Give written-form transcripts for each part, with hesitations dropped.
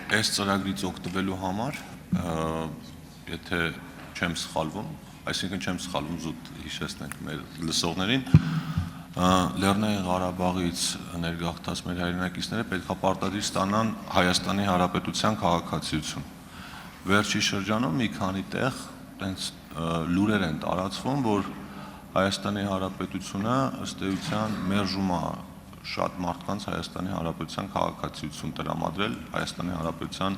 Այս ծրագրից օգտվելու համար, եթե չեմ սխալվում, այսինքն չեմ սխալվում, զուտ հիշեցնենք մեր լսողներին, Լեռնային Ղարաբաղից ներգաղթած մեր հայրենակիցները պետք է պարտադիր ստանան Հայաստանի Հանրապետության քաղաքացիություն։ Վերջի շրջանում մի քանի տեղ տենց լուրեր են տարածվում, որ Հայաստանի Հանրապետությունը ըստ էության մերժում է շատ մարդկանց Հայաստանի Հանրապետության քաղաքացիություն տրամադրել, Հայաստանի Հանրապետության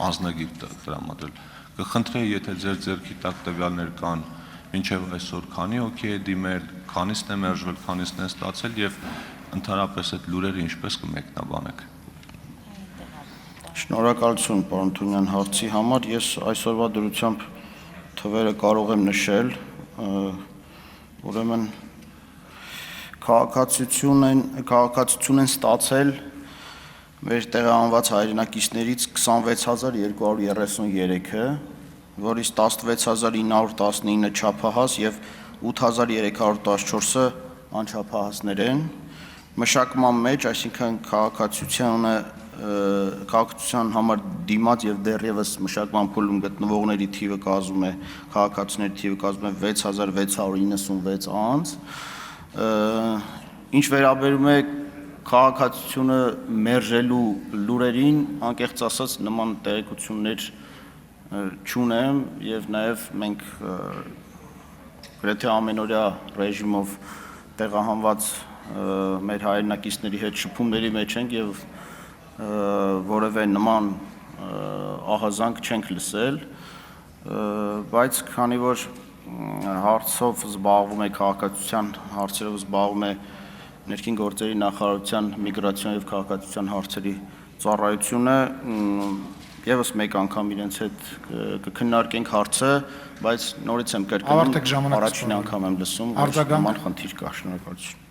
անձնագիր տրամադրել։ Կխնդրեի, եթե ձեր ձեռքի տակ տվյալներ կան, մինչև այսօր քանի հոգի է դիմել, քանիսն է մերժվել, քանիսն է ստացել եւ ընդհանրապես այդ լուրերը ինչպես կմեկնաբանեք։ Շնորհակալություն, պարոն Թունյան, հարցի համար։ Ես այսօրվա դրությամբ թվերը կարող եմ նշել, ուրեմն քաղաքացիություն են ստացել մեր տեղահանված հայրենակիցներից 26233-ը, որից 16919-ը չափահաս եւ 8314-ը անչափահասներ են։ Մշակման մեջ, այսինքն քաղաքացիության համար դիմաց եւ դեռևս մշակման փուլում գտնվողների թիվը կազմում է քաղաքացիների թիվը կազմում է 6696 անձ։ Ինչ վերաբերում է քաղաքացիությունը մերժելու լուրերին, անկեղծ ասած նման տեղեկություններ չունեմ եւ նաեւ մենք գրեթե ամենօրյա ռեժիմով տեղահանված մեր հայրենակիցների հետ շփումների մեջ ենք եւ որևէ նման ահազանգ չենք լսել, բայց քանի որ հարցով զբաղվում է քաղաքացիության հարցերով զբաղվում է ներքին գործերի նախարարության միգրացիոն եւ քաղաքացիության հարցերի ծառայությունը, եւս մեկ անգամ իրենց հետ կքննարկենք հարցը, բայց նորից եմ կրկնում, առաջին անգամ եմ լսում, որ նման խնդիր կա։ Շնորհակալություն։